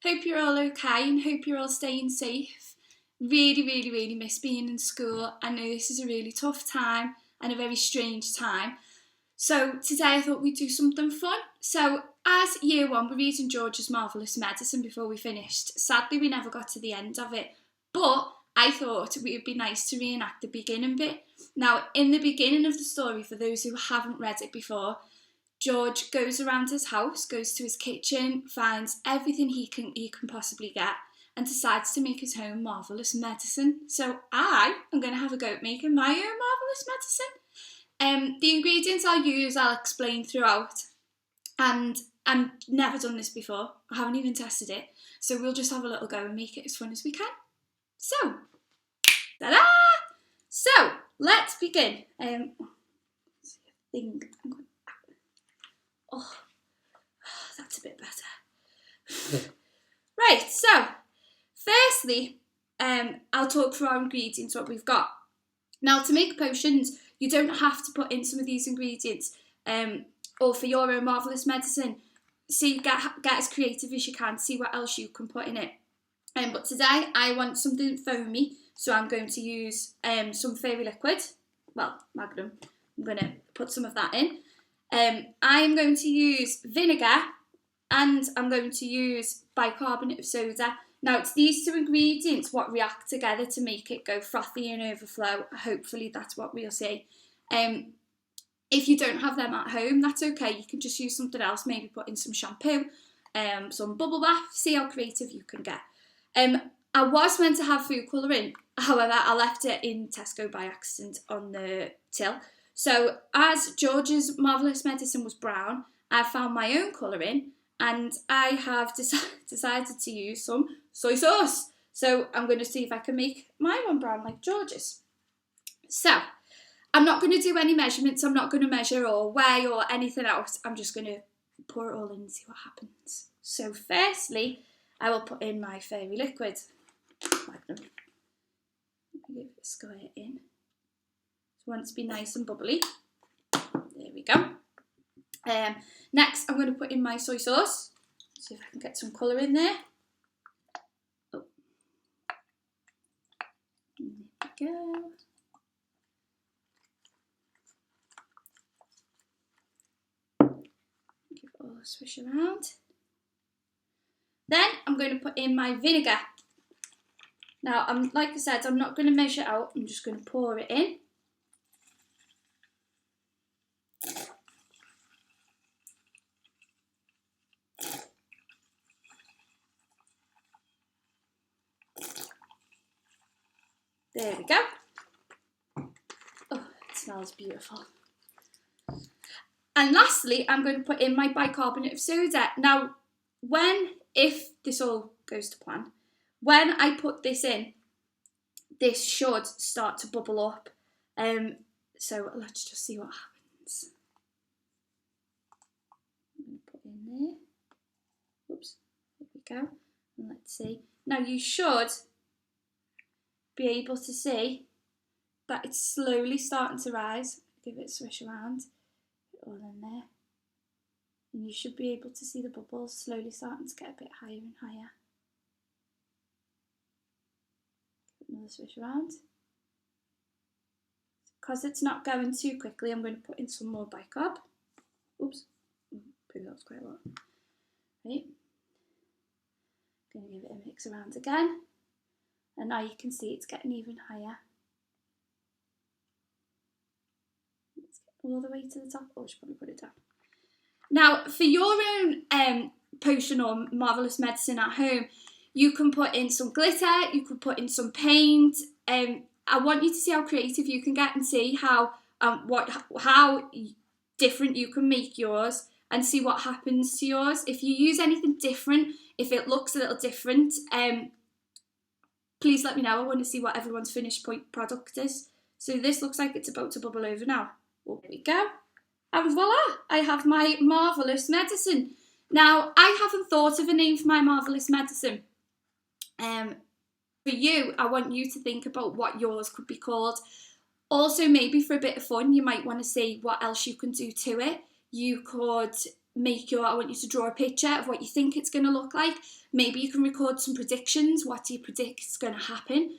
Hope you're all okay and hope you're all staying safe. Really miss being in school. I know this is a really tough time and a very strange time. So today I thought we'd do something fun. So as year one, we're reading George's Marvellous Medicine before we finished. Sadly, we never got to the end of it, but I thought it would be nice to reenact the beginning bit. Now, in the beginning of the story, for those who haven't read it before, George goes around his house, goes to his kitchen, finds everything he can possibly get, and decides to make his own marvellous medicine. So I am going to have a go at making my own marvellous medicine. The ingredients I'll use, I'll explain throughout. And I've never done this before. I haven't even tested it. So we'll just have a little go and make it as fun as we can. So, ta-da! So, let's begin. Oh, that's a bit better. Right, so, firstly, I'll talk through our ingredients, what we've got. Now, to make potions, you don't have to put in some of these ingredients, or for your own marvellous medicine. See, get as creative as you can, see what else you can put in it. But today, I want something foamy, so I'm going to use some fairy liquid, well, Magnum. I'm going to put some of that in. I am going to use vinegar, and I'm going to use bicarbonate of soda. Now, it's these two ingredients what react together to make it go frothy and overflow. Hopefully, that's what we'll see. If you don't have them at home, that's okay. You can just use something else, maybe put in some shampoo, some bubble bath, see how creative you can get. I was meant to have food colouring, however, I left it in Tesco by accident on the till. So, as George's Marvellous Medicine was brown, I found my own colouring, and I have decided to use some soy sauce. So I'm going to see if I can make my one brown like George's. So I'm not going to do any measurements. I'm not going to measure or weigh or anything else. I'm just going to pour it all in and see what happens. So firstly, I will put in my fairy liquid. Magnum. Let me give it a square in. So I want it to be nice and bubbly. There we go. Next, I'm going to put in my soy sauce. See if I can get some colour in there. Oh. There we go. Give it all a swish around. Then I'm going to put in my vinegar. Now, like I said, I'm not going to measure out. I'm just going to pour it in. There we go. Oh, it smells beautiful. And lastly, I'm going to put in my bicarbonate of soda. Now, if this all goes to plan, when I put this in, this should start to bubble up. So let's just see what happens. I'm going to put in there. Oops, there we go. And let's see. Now you should be able to see that it's slowly starting to rise. Give it a swish around. Put it all in there. And you should be able to see the bubbles slowly starting to get a bit higher and higher. Another swish around. Because it's not going too quickly, I'm going to put in some more bicarb. Oops, probably that was quite a lot. Right. Going to give it a mix around again. And now you can see it's getting even higher. Let's get all the way to the top. Oh, I should probably put it down. Now, for your own potion or marvellous medicine at home, you can put in some glitter, you could put in some paint. I want you to see how creative you can get and see how different you can make yours and see what happens to yours. If you use anything different, if it looks a little different, please let me know. I want to see what everyone's finished product is. So this looks like it's about to bubble over now. Well, there we go. And voila, I have my marvellous medicine. Now, I haven't thought of a name for my marvellous medicine. For you, I want you to think about what yours could be called. Also, maybe for a bit of fun, you might want to see what else you can do to it. You could I want you to draw a picture of what you think it's going to look like. Maybe you can record some predictions. What do you predict is going to happen?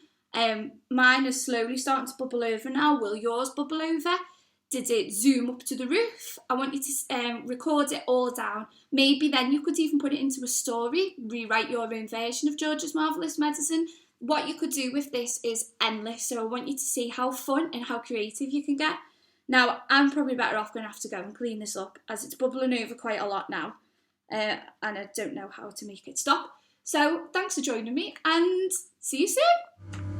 Mine is slowly starting to bubble over now. Will yours bubble over? Did it zoom up to the roof? I want you to record it all down. Maybe then you could even put it into a story, rewrite your own version of George's Marvellous Medicine. What you could do with this is endless, so I want you to see how fun and how creative you can get. Now, I'm probably better off going to have to go and clean this up, as it's bubbling over quite a lot now, and I don't know how to make it stop. So thanks for joining me, and see you soon.